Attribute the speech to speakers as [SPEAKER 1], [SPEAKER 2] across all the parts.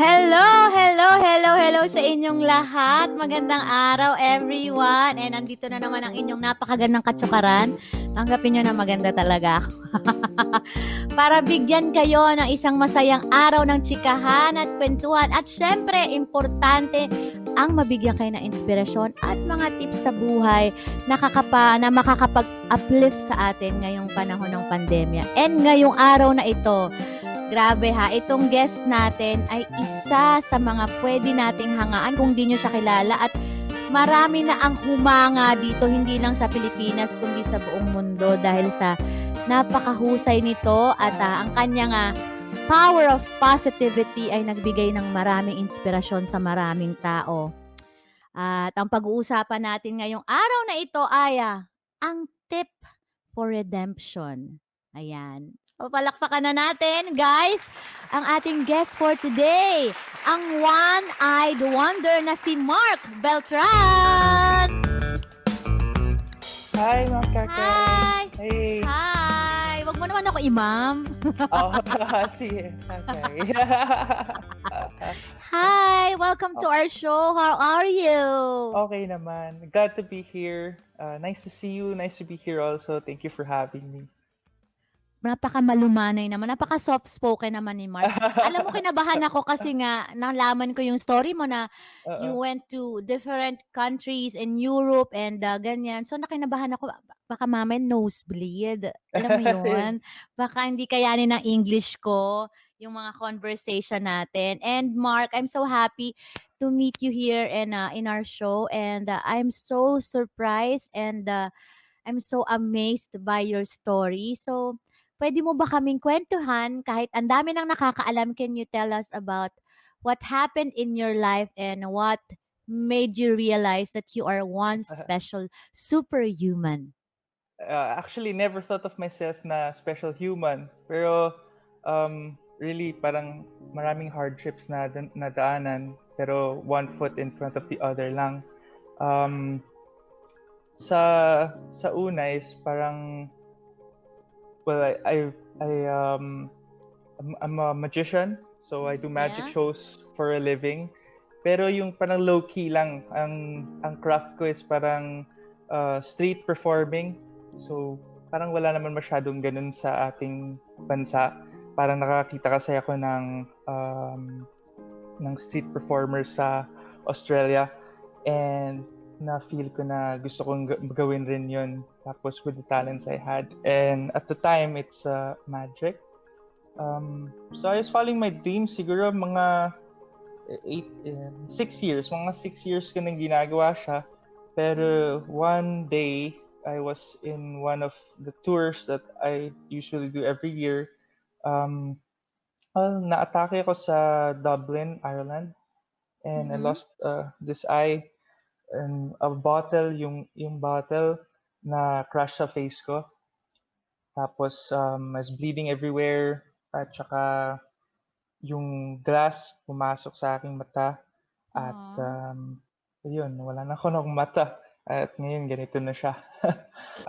[SPEAKER 1] Hello, hello, hello, hello sa inyong lahat. Magandang araw, everyone. And nandito na naman ang inyong napakagandang katsukaran. Tanggapin nyo na maganda talaga ako. Para bigyan kayo ng isang masayang araw ng tsikahan at kwentuhan. At syempre, importante ang mabigyan kayo ng inspirasyon at mga tips sa buhay na makakapag-uplift sa atin ngayong panahon ng pandemya. And ngayong araw na ito, grabe ha, itong guest natin ay isa sa mga pwede nating hangaan kung di nyo siya kilala at marami na ang humanga dito, hindi lang sa Pilipinas kundi sa buong mundo dahil sa napakahusay nito at ang kanyang power of positivity ay nagbigay ng maraming inspirasyon sa maraming tao. At ang pag-uusapan natin ngayong araw na ito ay ang tip for redemption. Ayan. So, palakpakan na natin, guys, ang ating guest for today, ang one-eyed wonder na si Mark Beltran!
[SPEAKER 2] Hi, mga kakay!
[SPEAKER 1] Hi!
[SPEAKER 2] Hey!
[SPEAKER 1] Hi! Wag mo naman ako imam.
[SPEAKER 2] Oh, sige. Okay.
[SPEAKER 1] Hi! Welcome to our show. How are you?
[SPEAKER 2] Okay naman. Glad to be here. Nice to see you. Nice to be here also. Thank you for having me.
[SPEAKER 1] Napaka-malumanay naman. Napaka-soft-spoken naman ni Mark. Alam mo, kinabahan ako kasi nga nalaman ko yung story mo na you went to different countries in Europe and ganyan. So, nakinabahan ako. Baka mamaya nosebleed. Alam mo yun? Baka hindi kayanin ng English ko yung mga conversation natin. And Mark, I'm so happy to meet you here in our show. And I'm so surprised and I'm so amazed by your story. So, pwede mo ba kaming kwentuhan kahit ang dami nang nakakaalam? Can you tell us about what happened in your life and what made you realize that you are one special superhuman?
[SPEAKER 2] Actually, never thought of myself na special human. Pero, really, parang maraming hardships na nadaanan. Pero one foot in front of the other lang. Sa una is parang, well, I'm a magician, so I do magic
[SPEAKER 1] Yeah.
[SPEAKER 2] shows for a living. Pero yung parang low-key lang, ang craft ko is parang street performing. So parang wala naman masyadong ganun sa ating bansa. Parang nakakita kasi ako ng street performers sa Australia. And na-feel ko na gusto kong gawin rin yun. Tapos with the talents I had. And at the time, it's magic. So I was following my dreams siguro mga 6 years. Mga 6 years ko nang ginagawa siya. Pero one day, I was in one of the tours that I usually do every year. Na-atake ako sa Dublin, Ireland. And I lost this eye. And a bottle, yung bottle na crash sa face ko. Tapos, I was bleeding everywhere. At saka, yung glass pumasok sa aking mata. At, yun, wala na ako ng mata. At ngayon, ganito na siya.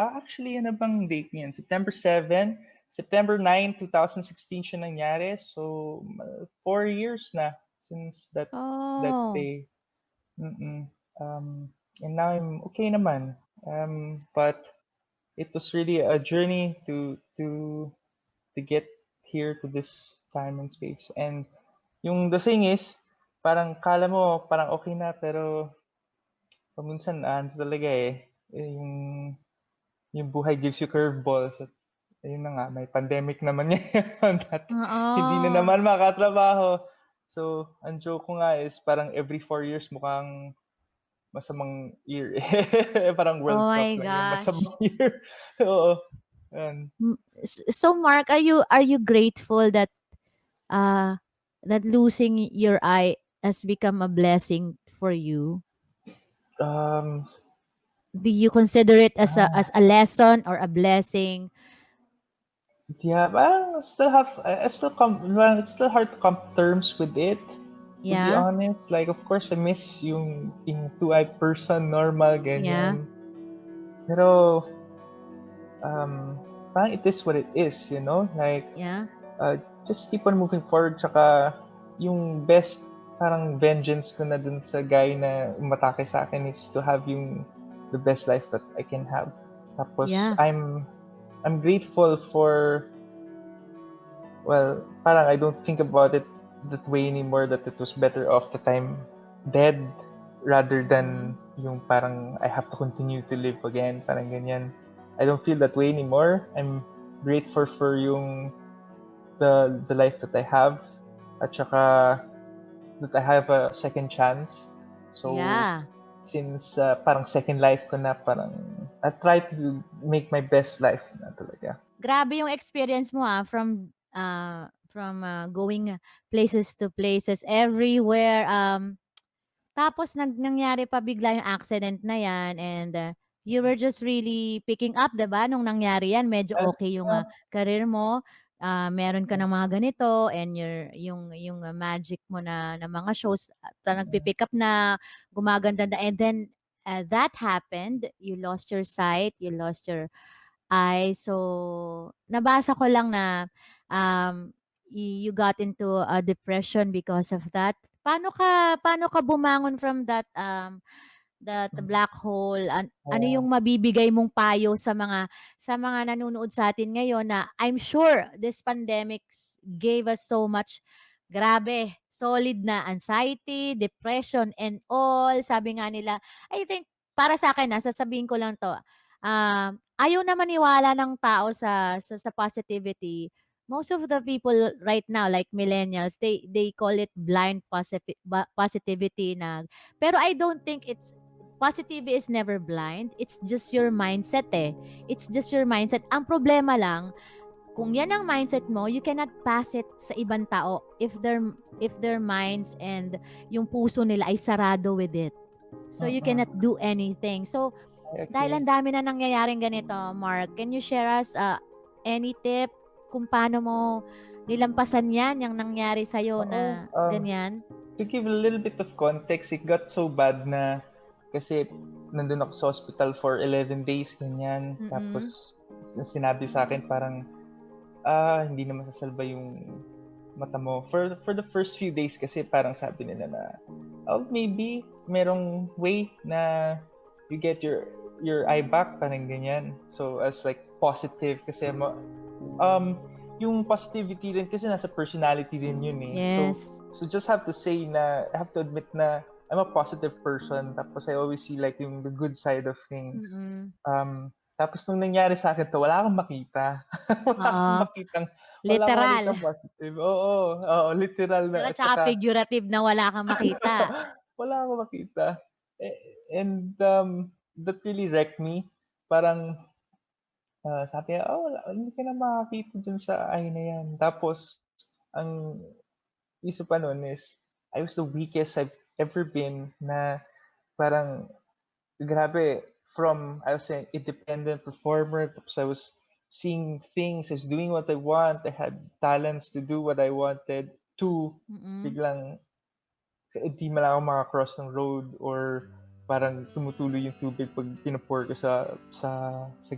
[SPEAKER 2] Actually, ano bang date niyan? September 7, September 9, 2016 siya nangyari. So, 4 years na since that day. And now I'm okay naman. But it was really a journey to get here to this time and space. And the thing is, parang kala mo parang okay na, pero paminsan ano talaga yung buhay gives you curveballs. At ayun na nga, may pandemic naman ngayon at hindi na naman makatrabaho. So, ang joke ko nga is parang every 4 years mukhang masamang year. Parang World
[SPEAKER 1] Oh
[SPEAKER 2] Cup
[SPEAKER 1] my
[SPEAKER 2] lang yung
[SPEAKER 1] gosh.
[SPEAKER 2] masamang year. Oo.
[SPEAKER 1] So Mark, are you grateful that that losing your eye has become a blessing for you? Do you consider it as a lesson or a blessing?
[SPEAKER 2] Yeah, well, it's still hard to come to terms with it. To be
[SPEAKER 1] Yeah.
[SPEAKER 2] honest, like of course I miss yung two-eyed person, normal,
[SPEAKER 1] Yeah.
[SPEAKER 2] ganyan. Pero, parang it is what it is, Like,
[SPEAKER 1] Yeah.
[SPEAKER 2] just keep on moving forward. Tsaka, yung best parang vengeance ko na dun sa guy na umatake sa akin is to have yung the best life that I can have. Tapos
[SPEAKER 1] Yeah.
[SPEAKER 2] I'm grateful for, well, parang I don't think about it that way anymore, that it was better off that I'm dead rather than yung parang I have to continue to live again, parang ganyan. I don't feel that way anymore. I'm grateful for yung the life that I have, at saka that I have a second chance. So
[SPEAKER 1] Yeah.
[SPEAKER 2] since parang second life ko na, parang I try to make my best life na talaga.
[SPEAKER 1] Grabe yung experience mo, from going places to places everywhere. Tapos nangyari pa bigla yung accident na 'yan, and you were just really picking up, 'di ba, nung nangyari 'yan medyo
[SPEAKER 2] At
[SPEAKER 1] okay yung, career mo, meron ka ng mga ganito, and yung magic mo na mga shows at nagpi-pick up na, gumaganda na, and then, that happened, you lost your sight, you lost your eyes. So, nabasa ko lang na, you got into a depression because of that. Paano ka bumangon from that black hole? Ano yung
[SPEAKER 2] oo,
[SPEAKER 1] mabibigay mong payo sa mga nanonood sa'tin ngayon na I'm sure this pandemic gave us so much, grabe, solid na anxiety, depression, and all. Sabi nga nila, I think para sa'kin, sasabihin ko lang 'to, ayaw na maniwala ng tao sa positivity. Most of the people right now, like millennials, they call it blind positivity na, pero I don't think it's positivity is never blind. It's just your mindset, eh. It's just your mindset. Ang problema lang, kung yan ang mindset mo, you cannot pass it sa ibang tao if their minds and yung puso nila ay sarado with it. So you cannot
[SPEAKER 2] mm,
[SPEAKER 1] do anything. So
[SPEAKER 2] I
[SPEAKER 1] dahil
[SPEAKER 2] agree.
[SPEAKER 1] ang dami na nangyayaring ganito, Mark, can you share us any tip kung paano mo nilampasan yan, yung nangyari sa'yo
[SPEAKER 2] Oo,
[SPEAKER 1] na ganyan?
[SPEAKER 2] to give a little bit of context, it got so bad na kasi nandun ako sa hospital for 11 days, ganyan.
[SPEAKER 1] Mm.
[SPEAKER 2] Tapos sinabi sa akin parang, hindi na masasalba yung mata mo. For the first few days kasi parang sabi nila na, oh, maybe merong way na you get your eye back, parang ganyan. So, as like positive kasi um, yung positivity din kasi nasa personality din yun eh.
[SPEAKER 1] Yes.
[SPEAKER 2] So just have to say na, I have to admit na I'm a positive person. Tapos I always see like yung the good side of things.
[SPEAKER 1] Mm.
[SPEAKER 2] Tapos nung nangyari sa akin 'to, wala akong makita. Wala akong
[SPEAKER 1] Oo,
[SPEAKER 2] makitang wala akong
[SPEAKER 1] literal.
[SPEAKER 2] makitang positive. Oo, oo, literal na, at
[SPEAKER 1] Tsaka
[SPEAKER 2] saka
[SPEAKER 1] figurative na wala kang makita.
[SPEAKER 2] wala akong makita. And that really wrecked me. Parang sabi niya, "Oh, wala, hindi ka na makakita diyan sa eye na 'yan." Tapos ang isa pa nun is I was the weakest I've ever been, na parang grabe, from I was an independent performer, tapos I was seeing things, I was doing what I want, I had talents to do what I wanted, to
[SPEAKER 1] Mm.
[SPEAKER 2] biglang di man lang ako maka-cross ng road, or parang tumutuloy yung tubig 'pag pino-pour ko sa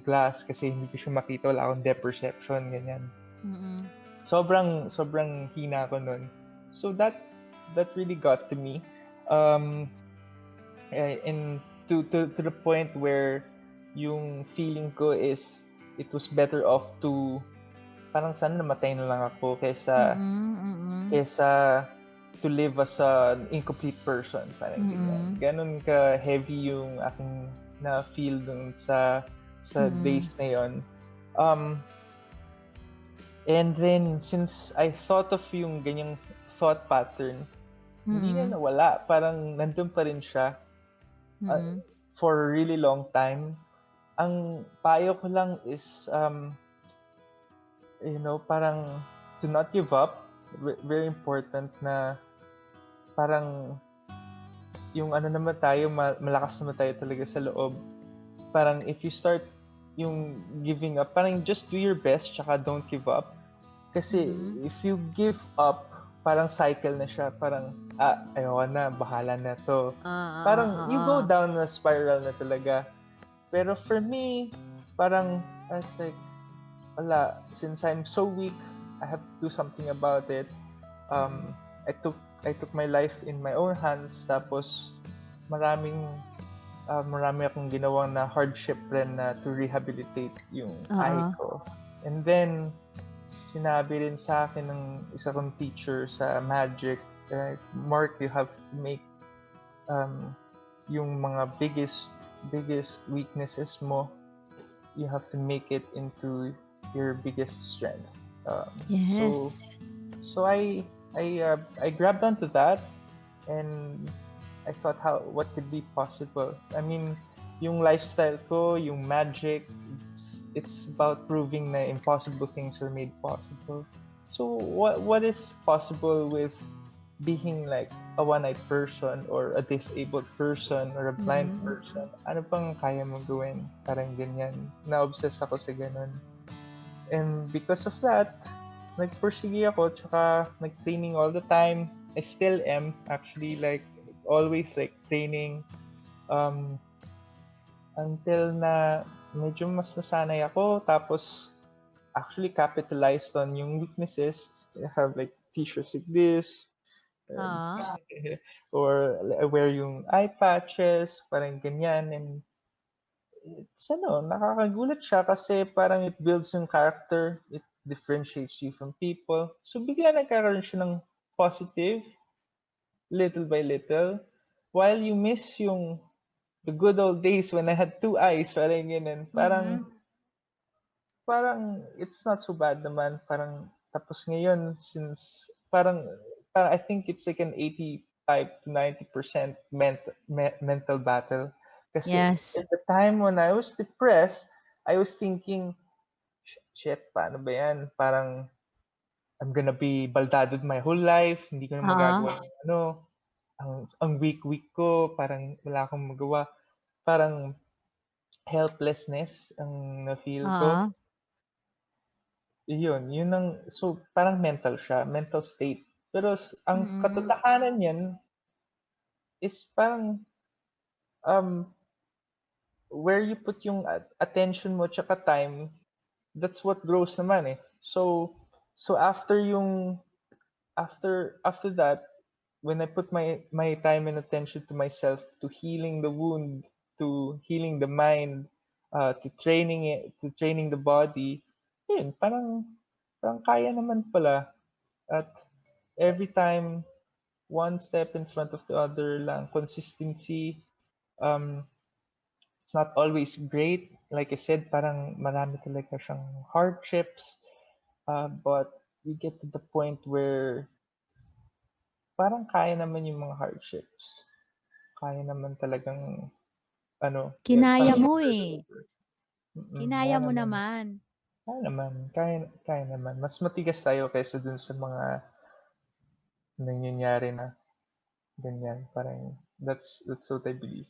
[SPEAKER 2] glass kasi hindi ko siya makita, wala akong depth perception, ganyan.
[SPEAKER 1] Mm.
[SPEAKER 2] Sobrang sobrang hina ko nun. So that really got to me. Um, and to the point where yung feeling ko is it was better off to parang sana namatay na lang ako kaysa
[SPEAKER 1] Mm. Mm.
[SPEAKER 2] kaysa to live as an incomplete person, parang ganyan.
[SPEAKER 1] Mm.
[SPEAKER 2] Gano'n ka-heavy yung aking na-feel dun sa
[SPEAKER 1] Mm.
[SPEAKER 2] days na yun. Um, and then since I thought of yung ganyang thought pattern, hindi na
[SPEAKER 1] Mm.
[SPEAKER 2] nawala, parang nandun pa rin siya, ah,
[SPEAKER 1] Mm.
[SPEAKER 2] for a really long time. Ang payo ko lang is, parang to not give up. Very important na parang yung ano naman tayo, malakas naman tayo talaga sa loob. Parang if you start yung giving up, parang just do your best tsaka don't give up. Kasi
[SPEAKER 1] Mm.
[SPEAKER 2] if you give up, parang cycle na siya. Parang, ayoko na, bahala na 'to.
[SPEAKER 1] Oo,
[SPEAKER 2] Parang you go
[SPEAKER 1] oo.
[SPEAKER 2] down na spiral na talaga. Pero for me, parang I was like, wala, since I'm so weak, I have to do something about it. Um, I took my life in my own hands, tapos marami akong ginawang na hardship rin na to rehabilitate yung eye
[SPEAKER 1] Oo.
[SPEAKER 2] ko. And then, sinabi rin sa akin ng isa kong teacher sa magic, Mark, you have to make yung mga biggest weaknesses mo, you have to make it into your biggest strength.
[SPEAKER 1] Yes.
[SPEAKER 2] So I grabbed onto that, and I thought what could be possible. I mean, yung lifestyle ko, yung magic, it's about proving na impossible things are made possible. So what is possible with being like a one-eyed person or a disabled person or a blind person? Ano pang kaya mo gawin? Parang ganyan. Na-obsess ako sa ganun. And because of that, nagpursige ako, tsaka nag-training all the time. I still am actually, like always, like training until na medyo mas nasanay ako, tapos actually capitalized on yung weaknesses. I have like t-shirts like this,
[SPEAKER 1] Oo.
[SPEAKER 2] or I wear yung eye patches, parang ganyan. And it's nakakagulat siya kasi parang it builds yung character, it differentiates you from people. So bigla nagkakaroon siya ng positive, little by little, while you miss yung the good old days when I had two eyes, parang ganun. Parang it's not so bad naman. Parang tapos ngayon, since parang I think it's like an 85 to 90% mental battle. Kasi
[SPEAKER 1] Yes.
[SPEAKER 2] at the time when I was depressed, I was thinking, shit, paano ba yan? Parang I'm gonna be baldadod my whole life, hindi ko na
[SPEAKER 1] Oo.
[SPEAKER 2] magagawa ng ang weak ko, parang wala akong magawa. Parang helplessness ang na-feel ko.
[SPEAKER 1] Oo.
[SPEAKER 2] Yun ang so parang mental siya, mental state. Pero ang katotohanan niyan is parang um where you put yung attention mo tsaka time, that's what grows naman eh. So after that, when I put my time and attention to myself, to healing the wound, to healing the mind, to training the body, yun, parang kaya naman pala. At every time, one step in front of the other lang, consistency. It's not always great. Like I said, parang marami talaga siyang hardships. But you get to the point where parang kaya naman yung mga hardships. Kaya naman talagang
[SPEAKER 1] Kinaya
[SPEAKER 2] parang
[SPEAKER 1] mo
[SPEAKER 2] over and
[SPEAKER 1] eh.
[SPEAKER 2] over.
[SPEAKER 1] Kinaya
[SPEAKER 2] Kaya
[SPEAKER 1] mo
[SPEAKER 2] naman.
[SPEAKER 1] naman.
[SPEAKER 2] Kaya naman. Kaya naman. Mas matigas tayo kaysa dun sa mga nangyayari na ganyan. Parang that's what I believe.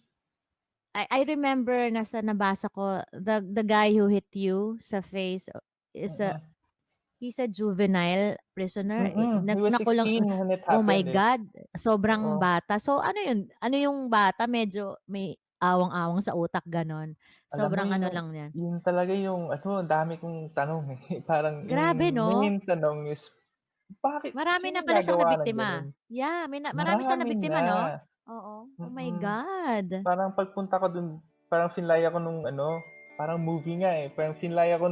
[SPEAKER 1] I remember nabasa ko, the guy who hit you sa face is
[SPEAKER 2] Mm.
[SPEAKER 1] he's a juvenile prisoner.
[SPEAKER 2] He was
[SPEAKER 1] Nakulong.
[SPEAKER 2] 16 when it
[SPEAKER 1] Oh my
[SPEAKER 2] happened eh.
[SPEAKER 1] God, sobrang
[SPEAKER 2] Oo.
[SPEAKER 1] bata. So ano yun? Ano yung bata medyo may awang-awang sa utak ganon.
[SPEAKER 2] Alam mo
[SPEAKER 1] Sobrang ano
[SPEAKER 2] yung
[SPEAKER 1] lang yan.
[SPEAKER 2] yun talaga yung dami kong tanong eh. Parang
[SPEAKER 1] Grabe
[SPEAKER 2] yung
[SPEAKER 1] no?
[SPEAKER 2] main tanong is, bakit
[SPEAKER 1] Marami na
[SPEAKER 2] sinong
[SPEAKER 1] pala siyang
[SPEAKER 2] gagawa ng
[SPEAKER 1] nabiktima.
[SPEAKER 2] ganun?
[SPEAKER 1] Yeah, marami siyang
[SPEAKER 2] Marami
[SPEAKER 1] nabiktima
[SPEAKER 2] na.
[SPEAKER 1] no? Oo. Oh my
[SPEAKER 2] Mm.
[SPEAKER 1] God.
[SPEAKER 2] Parang pagpunta ko dun, parang finlay ako nung parang movie nga eh. Parang finlay ako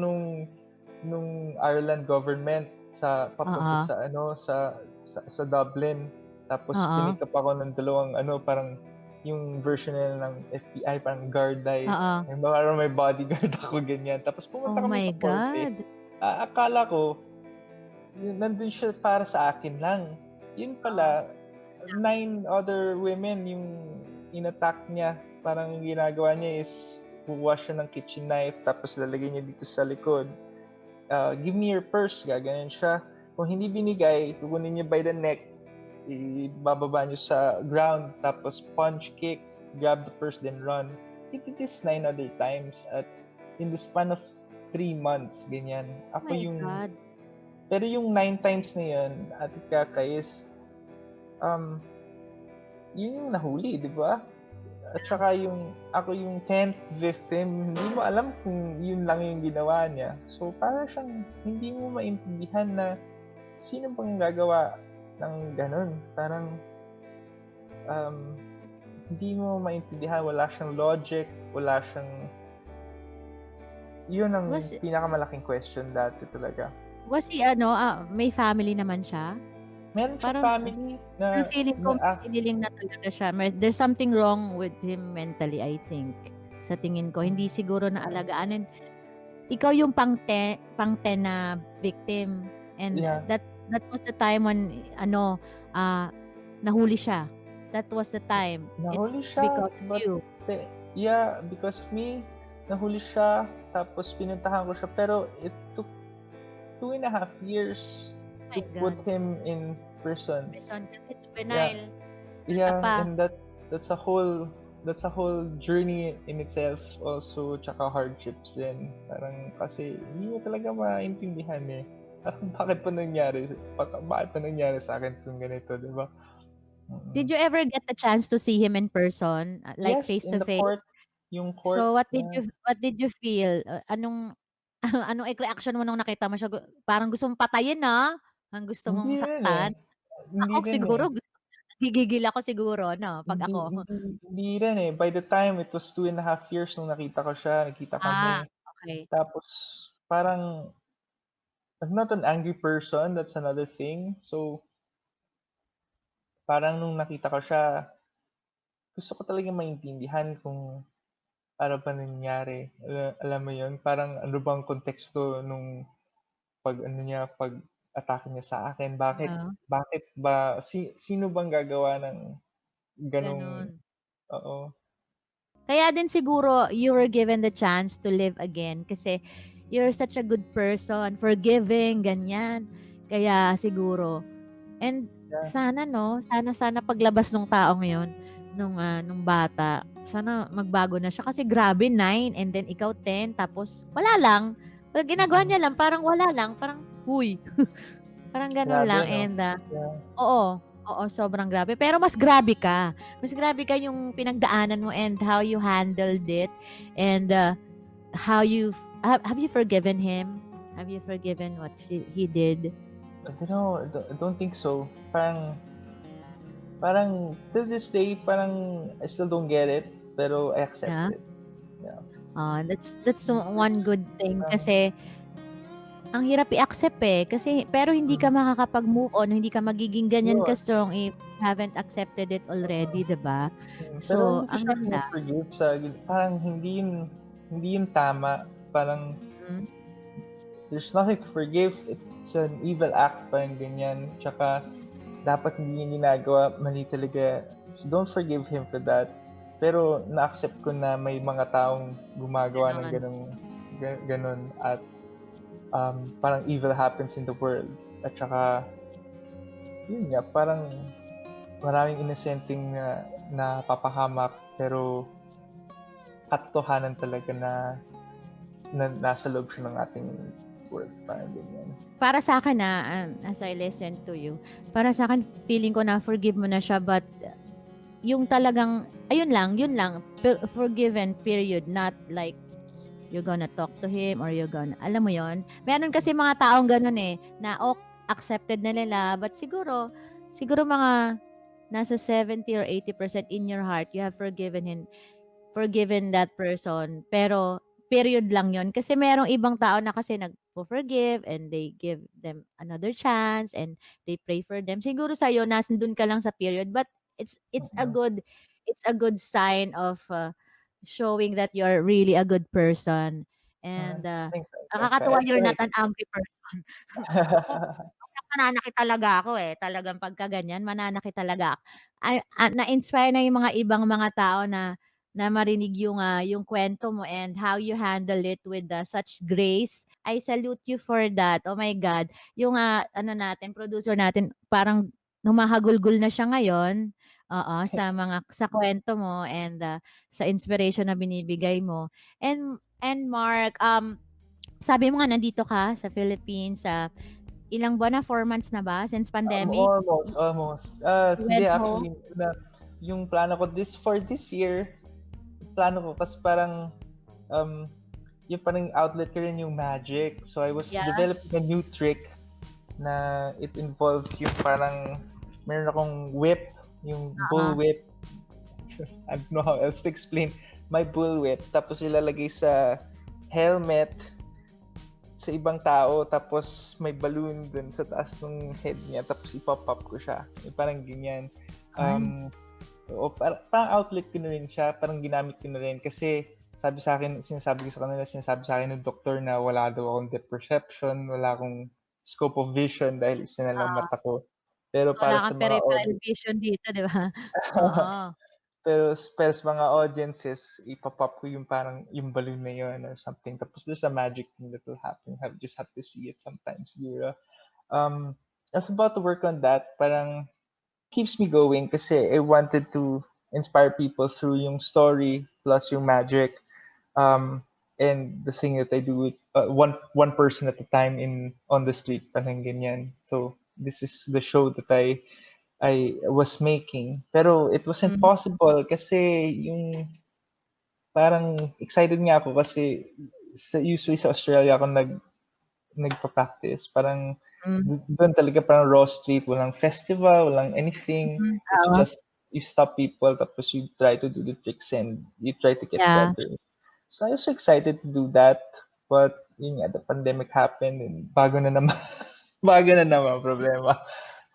[SPEAKER 2] nung Ireland government sa papunta
[SPEAKER 1] Oo.
[SPEAKER 2] sa Dublin. Tapos
[SPEAKER 1] Oo.
[SPEAKER 2] pinick up ako ng dalawang parang yung version nila ng FBI, parang guard eye.
[SPEAKER 1] Oo.
[SPEAKER 2] Parang may bodyguard ako ganyan. Tapos
[SPEAKER 1] Oh
[SPEAKER 2] pumunta kami
[SPEAKER 1] my
[SPEAKER 2] sa korte.
[SPEAKER 1] God.
[SPEAKER 2] Akala ko nandun siya para sa akin lang. Yun pala, 9 other women yung in-attack niya. Parang yung ginagawa niya is kukuha siya ng kitchen knife tapos lalagay niya dito sa likod. Give me your purse, gaganon siya. Kung hindi binigay, kukunin niya by the neck, ibababa niyo sa ground, tapos punch, kick, grab the purse, then run. He did this 9 other times at in the span of 3 months, ganyan.
[SPEAKER 1] Oh my God.
[SPEAKER 2] Pero yung 9 times na yun, Ate Kaka, is yun yung nahuli, di ba? At saka ako yung 10th victim, hindi mo alam kung yun lang yung ginawa niya. So, para siyang hindi mo maintindihan na sino bang gagawa ng gano'n. Parang, hindi mo maintindihan, wala siyang logic, wala siyang yun ang
[SPEAKER 1] Was
[SPEAKER 2] pinakamalaking question dati talaga.
[SPEAKER 1] was he may family naman siya?
[SPEAKER 2] Meron siyang
[SPEAKER 1] Parang
[SPEAKER 2] family
[SPEAKER 1] parang
[SPEAKER 2] na
[SPEAKER 1] feeling ko may hiniling na talaga siya. There's something wrong with him mentally, I think. Sa tingin ko, hindi siguro naalagaan and ikaw yung pang-10 na victim and
[SPEAKER 2] yeah,
[SPEAKER 1] that was the time when nahuli siya. That was the time. It's
[SPEAKER 2] nahuli siya,
[SPEAKER 1] because of
[SPEAKER 2] but
[SPEAKER 1] you.
[SPEAKER 2] yeah, because of me, nahuli siya, tapos pinuntahan ko siya, pero it took 2.5 years
[SPEAKER 1] Oh
[SPEAKER 2] to
[SPEAKER 1] my
[SPEAKER 2] put
[SPEAKER 1] God.
[SPEAKER 2] him in prison.
[SPEAKER 1] Prison kasi
[SPEAKER 2] Yeah,
[SPEAKER 1] juvenile. Bata
[SPEAKER 2] yeah,
[SPEAKER 1] pa.
[SPEAKER 2] and that's a whole journey in itself also, tsaka hardships din. Parang kasi hindi mo talaga maintindihan eh. Parang bakit pa nangyari sa akin itong ganito, 'di ba?
[SPEAKER 1] Did
[SPEAKER 2] Mm.
[SPEAKER 1] you ever get the chance to see him in person, like
[SPEAKER 2] Yes,
[SPEAKER 1] face
[SPEAKER 2] in
[SPEAKER 1] to
[SPEAKER 2] the
[SPEAKER 1] face?
[SPEAKER 2] court, yung court,
[SPEAKER 1] So
[SPEAKER 2] yeah.
[SPEAKER 1] what did you feel? Anong anong reaction mo nung nakita mo siya? Parang gusto mong patayin, ang gusto
[SPEAKER 2] Hindi
[SPEAKER 1] mong
[SPEAKER 2] rin eh,
[SPEAKER 1] saktan?
[SPEAKER 2] hindi
[SPEAKER 1] Ako
[SPEAKER 2] rin eh.
[SPEAKER 1] siguro gigigil ako siguro 'no, 'pag
[SPEAKER 2] Hindi
[SPEAKER 1] ako.
[SPEAKER 2] hindi hindi rin eh. By the time it was 2.5 years nung nakita ko siya, nagkita kami.
[SPEAKER 1] Okey.
[SPEAKER 2] Tapos parang I'm not an angry person, that's another thing. So, parang nung nakita ko siya, gusto ko talagang maintindihan kung ano ba nangyari. Alam mo yun, parang ano bang konteksto nung pag-ano niya, pag-atake niya sa akin. Bakit
[SPEAKER 1] Oo,
[SPEAKER 2] bakit ba sino bang gagawa ng gano'ng
[SPEAKER 1] gano'n.
[SPEAKER 2] oo,
[SPEAKER 1] Kaya din siguro you were given the chance to live again kasi you're such a good person, forgiving, ganyan. Kaya siguro and
[SPEAKER 2] yeah,
[SPEAKER 1] sana paglabas nung taong yun, nung bata, sana magbago na siya kasi grabe 9 and then ikaw 10 tapos wala lang. Ginagawa
[SPEAKER 2] mm.
[SPEAKER 1] niya lang parang wala lang, parang, "Huy." Parang gano'n
[SPEAKER 2] Grabe
[SPEAKER 1] lang
[SPEAKER 2] 'no?
[SPEAKER 1] and,
[SPEAKER 2] Yeah.
[SPEAKER 1] oo, oo, sobrang grabe. Pero mas grabe ka. Mas grabe ka yung pinagdaanan mo and how you handled it and, how have you forgiven him? Have you forgiven what he did?
[SPEAKER 2] I don't know, I don't think so. Parang parang till this day, parang I still don't get it, pero I accept
[SPEAKER 1] Yeah?
[SPEAKER 2] it. Yeah.
[SPEAKER 1] That's one
[SPEAKER 2] There's
[SPEAKER 1] good thing
[SPEAKER 2] parang
[SPEAKER 1] kasi ang hirap i-accept, kasi pero hindi ka
[SPEAKER 2] mm,
[SPEAKER 1] makakapag-move on, hindi ka magiging ganyan
[SPEAKER 2] yun,
[SPEAKER 1] ka-strong if you haven't accepted it
[SPEAKER 2] mm,
[SPEAKER 1] already, 'di ba?
[SPEAKER 2] pero
[SPEAKER 1] So,
[SPEAKER 2] hindi ko
[SPEAKER 1] ang
[SPEAKER 2] siya
[SPEAKER 1] ganda.
[SPEAKER 2] fino-forgive parang hindi yun tama. Parang
[SPEAKER 1] Mm,
[SPEAKER 2] there's nothing to forgive, it's an evil act, parang ganyan. Tsaka dapat hindi niya ginagawa, mali talaga. So don't forgive him for that. Pero na-accept ko na may mga taong gumagawa ng
[SPEAKER 1] gano'n.
[SPEAKER 2] gano'n at parang evil happens in the world. At saka, yun nga, parang maraming inosenteng na napapahamak pero katotohanan talaga na nasa loob siya ng ating world, parang ganyan.
[SPEAKER 1] Para sa'kin, as I listen to you, para sa'kin feeling ko na forgive mo na siya but yung talagang yun lang, forgiven period, not like you're gonna talk to him or you're gonna alam mo yon. Meron kasi mga taong gano'n, na accepted na nila but siguro mga nasa 70 or 80% in your heart you have forgiven that person, pero period lang yon. Kasi merong ibang tao na kasi nagfo-forgive and they give them another chance and they pray for them. Siguro sa'yo nandun ka lang sa period but it's a
[SPEAKER 2] Mm.
[SPEAKER 1] good sign of, showing that you're really a good person and,
[SPEAKER 2] Thanks, thanks.
[SPEAKER 1] nakakatuwa
[SPEAKER 2] I
[SPEAKER 1] you're
[SPEAKER 2] try.
[SPEAKER 1] not an angry person. Ako mananakit talaga ako, talagang pagka ganyan mananakit talaga ako. Na-inspire na yung mga ibang mga tao na marinig yung kuwento mo and how you handle it with, such grace. I salute you for that. Oh my God, yung, producer natin parang humahagulgol na siya ngayon, oo, sa kuwento mo and, sa inspiration na binibigay mo. And Mark, sabi mo nga nandito ka sa Philippines, ilang buwan na, 4 months na ba since pandemic?
[SPEAKER 2] Almost, almost.
[SPEAKER 1] You
[SPEAKER 2] Hindi
[SPEAKER 1] went home?
[SPEAKER 2] actually yung plano ko for this year, plano ko kasi parang um yung parang outlet ko rin yung magic. So I was
[SPEAKER 1] Yeah?
[SPEAKER 2] developing a new trick na it involved yung parang meron akong whip, yung
[SPEAKER 1] Oo.
[SPEAKER 2] bull whip. I don't know how else to explain. My bull whip, tapos ilalagay sa helmet sa ibang tao, tapos may balloon dun sa taas ng head niya, tapos ipop-pop ko siya. Yung parang ganyan.
[SPEAKER 1] Ay.
[SPEAKER 2] Oo, parang outlet ko na rin siya, parang ginamit ko na rin kasi sinasabi sa akin ng doktor na wala daw akong depth perception, wala akong scope of vision dahil isa na lang
[SPEAKER 1] Oo.
[SPEAKER 2] mata ko. Pero
[SPEAKER 1] So,
[SPEAKER 2] para
[SPEAKER 1] wala
[SPEAKER 2] sa
[SPEAKER 1] kang
[SPEAKER 2] mga
[SPEAKER 1] peripheral vision dito, 'di ba? Oo.
[SPEAKER 2] pero sa mga audiences, ipo-pop ko yung parang yung balloon na yun or something. Tapos there's a magic thing that will happen. Just have to see it sometimes siguro. I was about to work on that. Parang keeps me going kasi I wanted to inspire people through yung story plus yung magic. Um, and the thing that I do with one person at a time in on the street, parang ganyan. So this is the show that I was making. Pero it wasn't
[SPEAKER 1] Hmm.
[SPEAKER 2] possible kasi yung parang excited nga ako kasi usually sa Australia ako nagpa-practice. Parang
[SPEAKER 1] Hmm.
[SPEAKER 2] dun talaga parang raw street, walang festival, walang anything.
[SPEAKER 1] Mm.
[SPEAKER 2] It's
[SPEAKER 1] Oo.
[SPEAKER 2] just you stop people tapos you try to do the tricks and you try to get
[SPEAKER 1] Yeah.
[SPEAKER 2] better. So I was so excited to do that, but yun nga, the pandemic happened and bago na naman bago na naman problema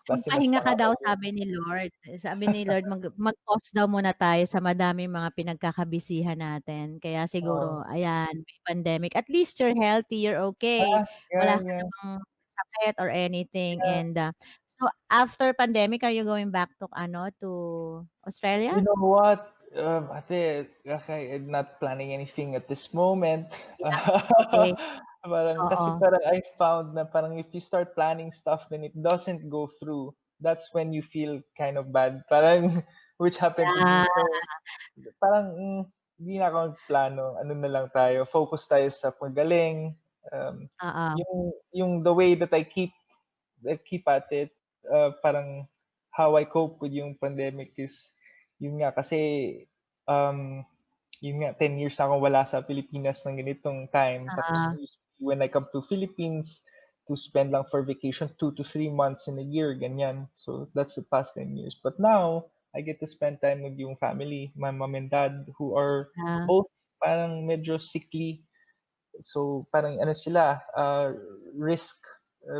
[SPEAKER 2] kasi mas
[SPEAKER 1] Magpahinga ka daw
[SPEAKER 2] mga
[SPEAKER 1] sabi ni Lord. Sabi ni Lord mag-pause daw muna tayo sa madaming mga pinagkakabisihan natin. Kaya siguro ayan, may pandemic. At least you're healthy, you're okay,
[SPEAKER 2] yeah,
[SPEAKER 1] wala ka
[SPEAKER 2] yeah,
[SPEAKER 1] namang sakit or anything
[SPEAKER 2] yeah.
[SPEAKER 1] and, so after pandemic, are you going back to ano, to Australia?
[SPEAKER 2] You know what? Ate, okay, I'm not planning anything at this moment.
[SPEAKER 1] Yeah, okay.
[SPEAKER 2] Kasi
[SPEAKER 1] Oo.
[SPEAKER 2] parang I found na parang if you start planning stuff then it doesn't go through, that's when you feel kind of bad. Parang which happened to me.
[SPEAKER 1] Yeah.
[SPEAKER 2] So parang hindi na ako magplano, ano na lang tayo, focus tayo sa pagaling. Um,
[SPEAKER 1] Oo.
[SPEAKER 2] yung the way that I keep at it, parang how I cope with yung pandemic is, yun nga kasi, um, yun nga 10 years na akong wala sa Pilipinas ng ganitong time. Tapos
[SPEAKER 1] Oo.
[SPEAKER 2] usually when I come to Philippines, to spend lang for vacation 2 to 3 months in a year, ganyan. So that's the past 10 years. But now, I get to spend time with yung family, my mom and dad, who are
[SPEAKER 1] Yeah.
[SPEAKER 2] both parang medyo sickly. So parang ano sila, risk,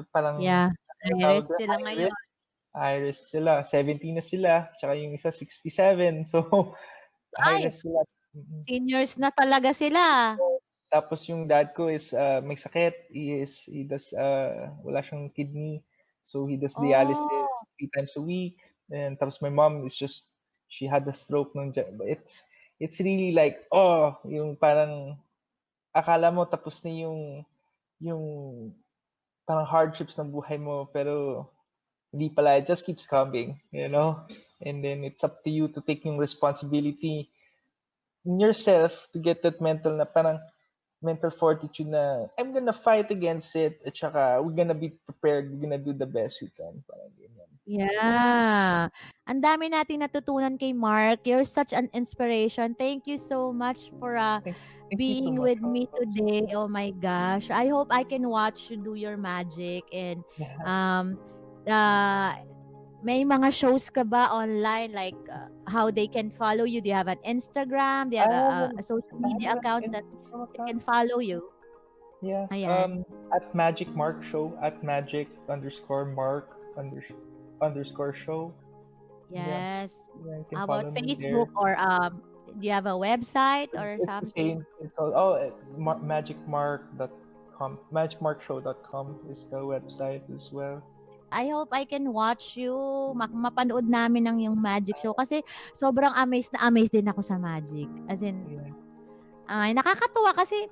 [SPEAKER 2] parang
[SPEAKER 1] Yeah.
[SPEAKER 2] anong
[SPEAKER 1] High
[SPEAKER 2] tawag
[SPEAKER 1] risk
[SPEAKER 2] dun,
[SPEAKER 1] sila ngayon.
[SPEAKER 2] high risk sila, 70 na sila, tsaka yung isa 67. So high
[SPEAKER 1] Ay,
[SPEAKER 2] risk sila. Mm.
[SPEAKER 1] seniors na talaga sila.
[SPEAKER 2] Tapos yung dad ko is, may sakit, wala siyang kidney, so he does
[SPEAKER 1] Oh.
[SPEAKER 2] dialysis 3 times a week. And tapos my mom is just, she had a stroke it's really like, yung parang akala mo tapos na yung parang hardships ng buhay mo, pero hindi pala, it just keeps coming, you know? And then it's up to you to take yung responsibility in yourself to get that mental fortitude na I'm gonna fight against it at saka we're gonna be prepared, we're gonna do the best we can, parang ganyan.
[SPEAKER 1] Yeah. Ang dami nating natutunan kay Mark. You're such an inspiration. Thank you so much for,
[SPEAKER 2] Thank thank you so
[SPEAKER 1] being
[SPEAKER 2] much
[SPEAKER 1] with me
[SPEAKER 2] also.
[SPEAKER 1] today. Oh my gosh. I hope I can watch you do your magic and,
[SPEAKER 2] Yeah.
[SPEAKER 1] um, uh, may mga shows ka ba online like, how they can follow you? Do you have an Instagram? Do you
[SPEAKER 2] I
[SPEAKER 1] have
[SPEAKER 2] have
[SPEAKER 1] a social
[SPEAKER 2] I
[SPEAKER 1] media
[SPEAKER 2] have an
[SPEAKER 1] accounts that
[SPEAKER 2] Instagram
[SPEAKER 1] they can
[SPEAKER 2] account.
[SPEAKER 1] follow you?
[SPEAKER 2] Yeah.
[SPEAKER 1] Ayan.
[SPEAKER 2] At Magic Mark Show, at Magic_Mark_show. Yeah.
[SPEAKER 1] Yes.
[SPEAKER 2] Yeah, you can
[SPEAKER 1] How about
[SPEAKER 2] follow me
[SPEAKER 1] Facebook
[SPEAKER 2] there.
[SPEAKER 1] or, do you have a website or
[SPEAKER 2] It's the
[SPEAKER 1] something?
[SPEAKER 2] same. It's all magicmarkshow.com is the website as well.
[SPEAKER 1] I hope I can watch you, mapanood namin ang yung magic show kasi sobrang amazed na amazed din ako sa magic. As in,
[SPEAKER 2] Yeah.
[SPEAKER 1] ay nakakatuwa kasi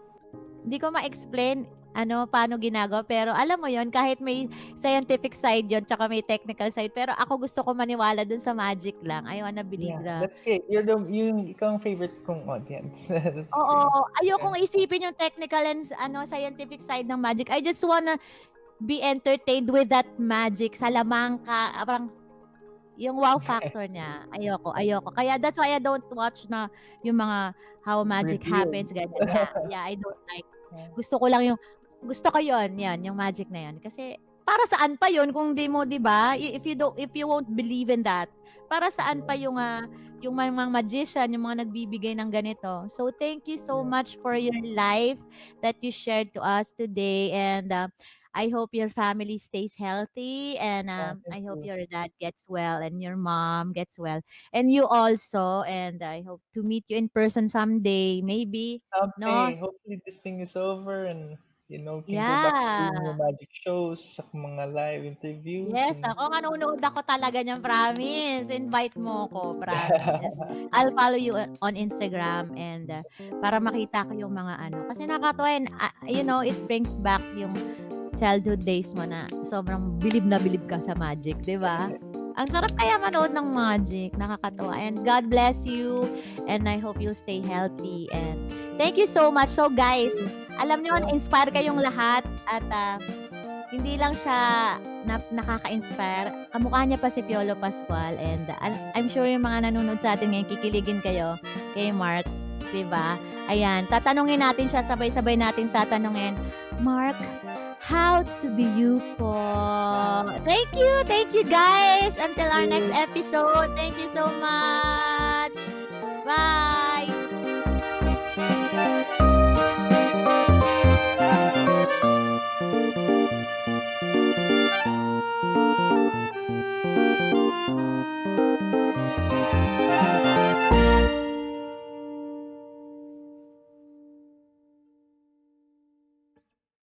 [SPEAKER 1] hindi ko ma-explain ano, paano ginagawa pero alam mo yon kahit may scientific side yon tsaka may technical side pero ako gusto ko maniwala dun sa magic lang. I wanna believe
[SPEAKER 2] Yeah,
[SPEAKER 1] the
[SPEAKER 2] that's great. Ikaw ang favorite kong audience. That's
[SPEAKER 1] oo,
[SPEAKER 2] great. Yeah.
[SPEAKER 1] ayokong isipin yung technical and ano, scientific side ng magic. I just wanna be entertained with that magic, salamangka, parang yung wow factor niya, ayoko, ayoko. Kaya that's why I don't watch na yung mga how magic
[SPEAKER 2] Revealed.
[SPEAKER 1] happens, ganyan. Yeah, yeah, I don't like. Gusto ko lang yung gusto ko yon, yan, yung magic na yon. Kasi para saan pa yun kung di mo, di ba? If you won't believe in that, para saan pa yung mga magician, yung mga nagbibigay ng ganito. So, thank you so
[SPEAKER 2] Yeah.
[SPEAKER 1] much for your life that you shared to us today. And I hope your family stays healthy. And
[SPEAKER 2] Thank
[SPEAKER 1] I hope
[SPEAKER 2] you.
[SPEAKER 1] your dad gets well and your mom gets well. And you also. And I hope to meet you in person someday. Maybe. No?
[SPEAKER 2] Someday, hopefully this thing is over and can go back to doing
[SPEAKER 1] Yeah.
[SPEAKER 2] your magic shows, sa mga live interviews,
[SPEAKER 1] Yes,
[SPEAKER 2] and
[SPEAKER 1] ako manonood ako talaga niyan, promise. Invite mo ko, promise. I'll follow you on Instagram and para makita ko yung mga ano. Kasi nakakatuwa yun, it brings back yung childhood days mo na sobrang bilib na bilib ka sa magic, di ba? Ang sarap kaya manood ng magic, nakakatuwa. And God bless you and I hope you'll stay healthy. And thank you so much. So guys, alam niyo,
[SPEAKER 2] yeah,
[SPEAKER 1] inspire kayong lahat at hindi lang siya nakaka-inspire. Kamukha niya pa si Piolo Pascual and I'm sure yung mga nanonood sa atin ngayon kikiligin kayo kay Mark, 'di ba? Ayan, tatanungin natin siya, sabay-sabay natin tatanungin. Mark, how to be you po? Thank you guys. Until our next episode. Thank you so much. Bye.